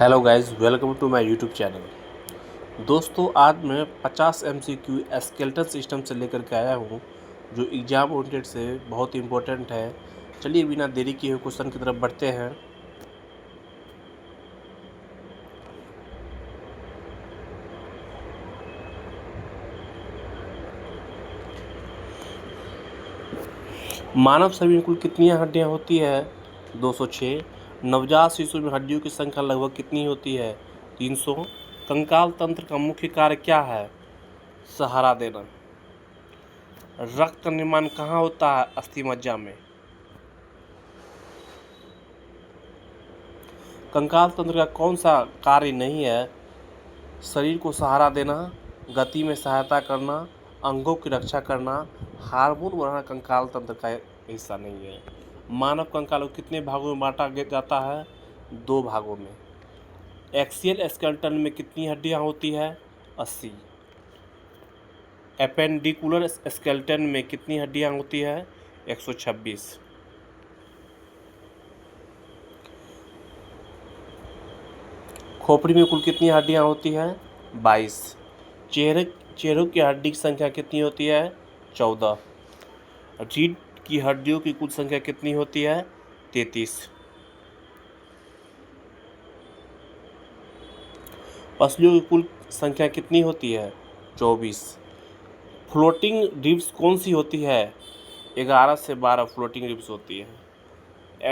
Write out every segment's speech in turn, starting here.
Hello guys, welcome to my YouTube channel. दोस्तों, आज मैं 50 MCQ स्केलेटल सिस्टम से लेकर के आया हूँ जो एग्ज़ाम ओरिएंटेड से बहुत इम्पोर्टेंट है। चलिए बिना देरी किए हुए क्वेश्चन की तरफ बढ़ते हैं। मानव शरीर में कुल कितनी हड्डियाँ होती है? 206। नवजात शिशु में हड्डियों की संख्या लगभग कितनी होती है? 300। कंकाल तंत्र का मुख्य कार्य क्या है? सहारा देना। रक्त का निर्माण कहाँ होता है? अस्थि मज्जा में। कंकाल तंत्र का कौन सा कार्य नहीं है? शरीर को सहारा देना, गति में सहायता करना, अंगों की रक्षा करना, हार्मोन बढ़ाना कंकाल तंत्र का हिस्सा नहीं है। मानव कंकाल को कितने भागों में बांटा जाता है? 2 भागों में। एक्सियल स्केलेटन में कितनी हड्डियां होती है? 80। एपेंडिकुलर स्केलेटन में कितनी हड्डियां होती है? 126। खोपड़ी में कुल कितनी हड्डियां होती हैं? 22। चेहरे की हड्डी की संख्या कितनी होती है? 14। रीढ़ की हड्डियों की कुल संख्या कितनी होती है? 33। पसलियों की कुल संख्या कितनी होती है? 24। फ्लोटिंग रिब्स कौन सी होती है? 11 से 12 फ्लोटिंग रिब्स होती है।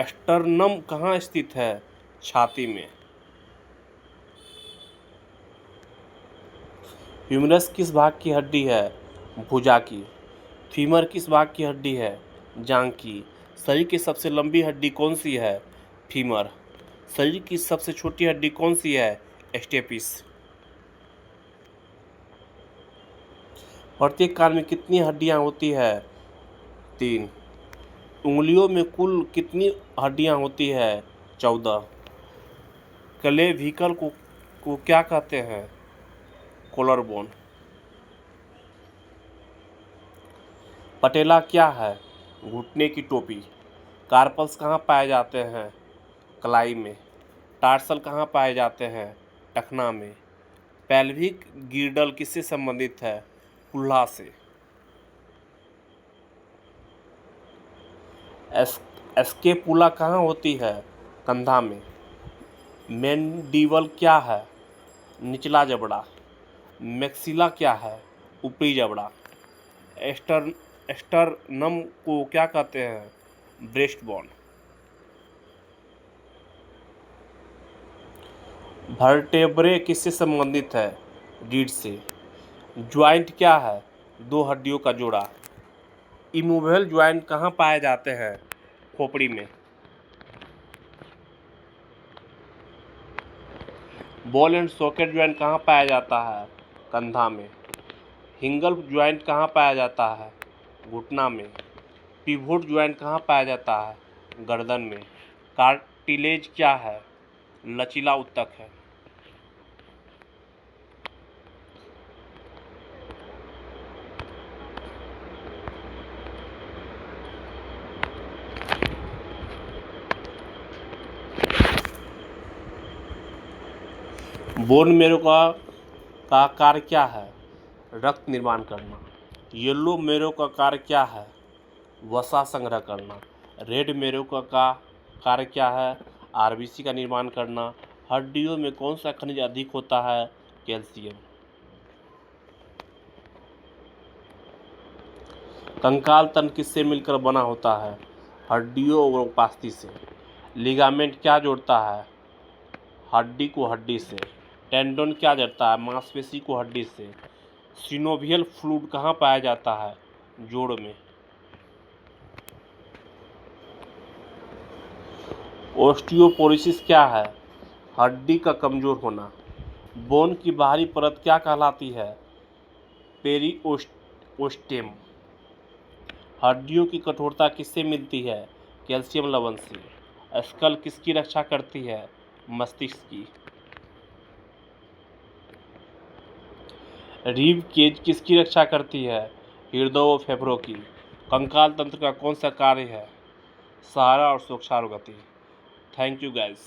एस्टर्नम कहाँ स्थित है? छाती में। ह्यूमरस किस भाग की हड्डी है? भुजा की। फीमर किस भाग की हड्डी है? जांघ की। शरीर की सबसे लंबी हड्डी कौन सी है? फीमर। शरीर की सबसे छोटी हड्डी कौन सी है? स्टेपिस। प्रत्येक कान में कितनी हड्डियां होती है? 3। उंगलियों में कुल कितनी हड्डियां होती है? 14। क्लेविकल को क्या कहते हैं? Collar bone. पटेला क्या है? घुटने की टोपी। कार्पल्स कहाँ पाए जाते हैं? कलाई में। टार्सल कहाँ पाए जाते हैं? टखना में। पेल्विक गिर्डल किससे संबंधित है? कुल्ला से। स्केपुला कहाँ होती है? कंधा में। मैंडिबल क्या है? निचला जबड़ा। मैक्सिला क्या है? ऊपरी जबड़ा। स्टर्नम को क्या कहते हैं? Breast bone. वर्टेब्रे किससे संबंधित है? रीढ़ से। ज्वाइंट क्या है? 2 हड्डियों का जोड़ा। इमूवेबल ज्वाइंट कहाँ पाए जाते हैं? खोपड़ी में। बॉल एंड सॉकेट ज्वाइंट कहाँ पाया जाता है? कंधा में। हिंगल ज्वाइंट कहाँ पाया जाता है? घुटना में। पिवोट ज्वाइंट कहाँ पाया जाता है? गर्दन में। कार्टिलेज क्या है? लचीला ऊतक है। बोन मेरो का कार्य क्या है? रक्त निर्माण करना। येलो मेरो का कार्य क्या है? वसा संग्रह करना। रेड मेरो का कार्य क्या है? आरबीसी का निर्माण करना। हड्डियों में कौन सा खनिज अधिक होता है? कैल्शियम। कंकाल तंत्र किससे मिलकर बना होता है? हड्डियों और उपास्थि से। लिगामेंट क्या जोड़ता है? हड्डी को हड्डी से। टेंडन क्या जोड़ता है? मांसपेशी को हड्डी से। सिनोवियल फ्लूइड कहाँ पाया जाता है? जोड़ में। ओस्टियोपोरोसिस क्या है? हड्डी का कमजोर होना। बोन की बाहरी परत क्या कहलाती है? पेरिओस्टेम। हड्डियों की कठोरता किससे मिलती है? कैल्शियम लवण से। स्कल किसकी रक्षा करती है? मस्तिष्क की। रिब केज किसकी रक्षा करती है? हृदय और फेफड़ों की। कंकाल तंत्र का कौन सा कार्य है? सहारा और सुरक्षा और गति। Thank you guys.